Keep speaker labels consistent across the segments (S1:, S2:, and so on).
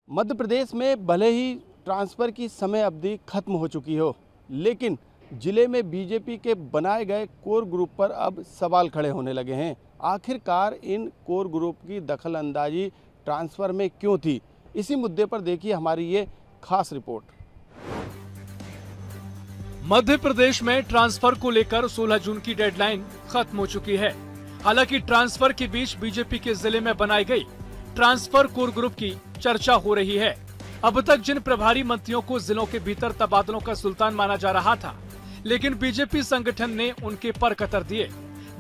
S1: मध्य प्रदेश में भले ही ट्रांसफ़र की समय अवधि खत्म हो चुकी हो, लेकिन जिले में बीजेपी के बनाए गए कोर ग्रुप पर अब सवाल खड़े होने लगे हैं। आखिरकार इन कोर ग्रुप की दखलंदाजी ट्रांसफ़र में क्यों थी? इसी मुद्दे पर देखिए हमारी ये खास रिपोर्ट।
S2: मध्य प्रदेश में ट्रांसफर को लेकर 16 जून की डेडलाइन खत्म हो चुकी है। हालांकि ट्रांसफर के बीच बीजेपी के जिले में बनाई गई ट्रांसफर कोर ग्रुप की चर्चा हो रही है। अब तक जिन प्रभारी मंत्रियों को जिलों के भीतर तबादलों का सुल्तान माना जा रहा था, लेकिन बीजेपी संगठन ने उनके पर कतर दिए।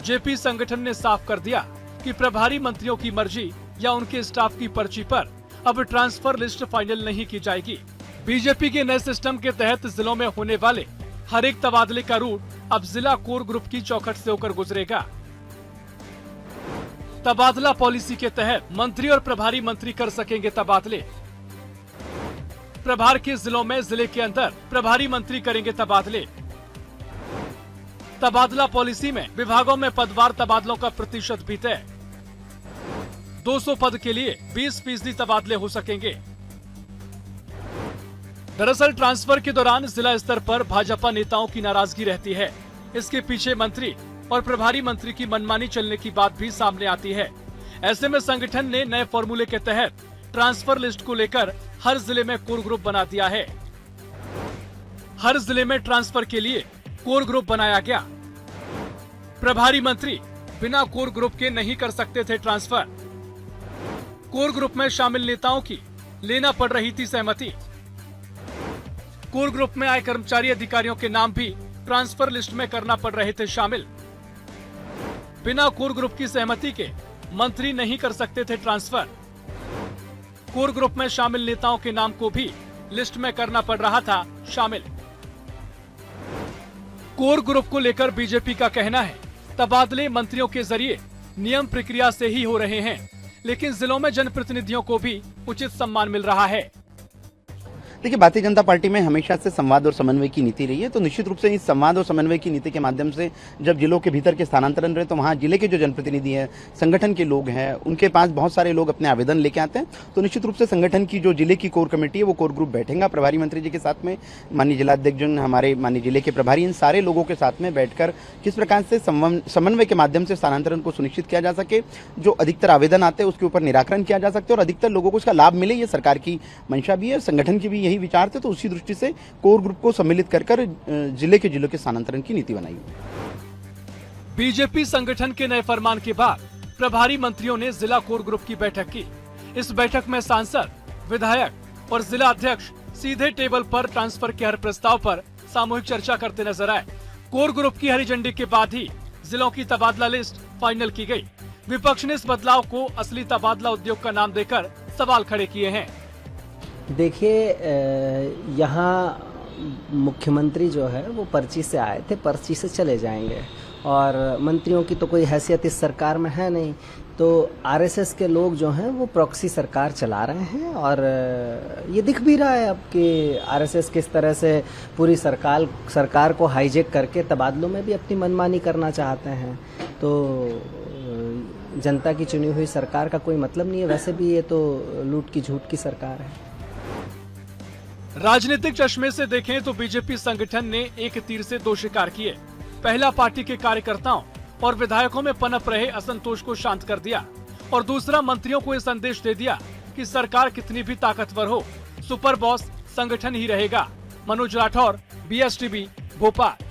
S2: जेपी संगठन ने साफ कर दिया कि प्रभारी मंत्रियों की मर्जी या उनके स्टाफ की पर्ची पर अब ट्रांसफर लिस्ट फाइनल नहीं की जाएगी। बीजेपी के नए सिस्टम के तहत जिलों में होने वाले हर एक तबादले का रूट अब जिला कोर ग्रुप की चौखट से होकर गुजरेगा। तबादला पॉलिसी के तहत मंत्री और प्रभारी मंत्री कर सकेंगे तबादले। प्रभार के जिलों में जिले के अंदर प्रभारी मंत्री करेंगे तबादले। तबादला पॉलिसी में विभागों में पदवार तबादलों का प्रतिशत भी तय। 200 पद के लिए 20% तबादले हो सकेंगे। दरअसल ट्रांसफर के दौरान जिला स्तर पर भाजपा नेताओं की नाराजगी रहती है। इसके पीछे मंत्री और प्रभारी मंत्री की मनमानी चलने की बात भी सामने आती है। ऐसे में संगठन ने नए फॉर्मूले के तहत ट्रांसफर लिस्ट को लेकर हर जिले में कोर ग्रुप बना दिया है। हर जिले में ट्रांसफर के लिए कोर ग्रुप बनाया गया। प्रभारी मंत्री बिना कोर ग्रुप के नहीं कर सकते थे ट्रांसफर। कोर ग्रुप में शामिल नेताओं की लेना पड़ रही थी सहमति। कोर ग्रुप में आए कर्मचारी अधिकारियों के नाम भी ट्रांसफर लिस्ट में करना पड़ रहे थे शामिल। बिना कोर ग्रुप की सहमति के मंत्री नहीं कर सकते थे ट्रांसफर। कोर ग्रुप में शामिल नेताओं के नाम को भी लिस्ट में करना पड़ रहा था शामिल। कोर ग्रुप को लेकर बीजेपी का कहना है तबादले मंत्रियों के जरिए नियम प्रक्रिया से ही हो रहे हैं, लेकिन जिलों में जनप्रतिनिधियों को भी उचित सम्मान मिल रहा है।
S3: देखिए, भारतीय जनता पार्टी में हमेशा से संवाद और समन्वय की नीति रही है, तो निश्चित रूप से इस संवाद और समन्वय की नीति के माध्यम से जब जिलों के भीतर के स्थानांतरण रहे तो वहाँ जिले के जो जनप्रतिनिधि हैं, संगठन के लोग हैं, उनके पास बहुत सारे लोग अपने आवेदन लेके आते हैं। तो निश्चित रूप से संगठन की जो जिले की कोर कमेटी है वो कोर ग्रुप बैठेगा प्रभारी मंत्री जी के साथ में, माननीय जिलाध्यक्ष जो हमारे माननीय जिले के प्रभारी, इन सारे लोगों के साथ में बैठकर किस प्रकार से समन्वय के माध्यम से स्थानांतरण को सुनिश्चित किया जा सके, जो अधिकतर आवेदन आते हैं उसके ऊपर निराकरण किया जा सकते और अधिकतर लोगों को इसका लाभ मिले, ये सरकार की मंशा भी है, संगठन की भी यही विचार थे। तो उसी दृष्टि से कोर ग्रुप को सम्मिलित कर जिले के स्थानांतरण की नीति बनाई।
S2: बीजेपी संगठन के नए फरमान के बाद प्रभारी मंत्रियों ने जिला कोर ग्रुप की बैठक की। इस बैठक में सांसद, विधायक और जिला अध्यक्ष सीधे टेबल पर ट्रांसफर के हर प्रस्ताव पर सामूहिक चर्चा करते नजर आए। कोर ग्रुप की हरी झंडी के बाद ही जिलों की तबादला लिस्ट फाइनल की गई। विपक्ष ने इस बदलाव को असली तबादला उद्योग का नाम देकर सवाल खड़े किए हैं।
S4: देखिए, यहाँ मुख्यमंत्री जो है वो पर्ची से आए थे, पर्ची से चले जाएंगे और मंत्रियों की तो कोई हैसियत इस सरकार में है नहीं। तो आरएसएस के लोग जो हैं वो प्रॉक्सी सरकार चला रहे हैं और ये दिख भी रहा है अब कि आरएसएस किस तरह से पूरी सरकार को हाईजेक करके तबादलों में भी अपनी मनमानी करना चाहते हैं। तो जनता की चुनी हुई सरकार का कोई मतलब नहीं है। वैसे भी ये तो लूट की झूठ की सरकार है।
S2: राजनीतिक चश्मे से देखें तो बीजेपी संगठन ने एक तीर से दो शिकार किए। पहला, पार्टी के कार्यकर्ताओं और विधायकों में पनप रहे असंतोष को शांत कर दिया और दूसरा, मंत्रियों को ये संदेश दे दिया कि सरकार कितनी भी ताकतवर हो, सुपर बॉस संगठन ही रहेगा। मनोज राठौर, BSTV, भोपाल।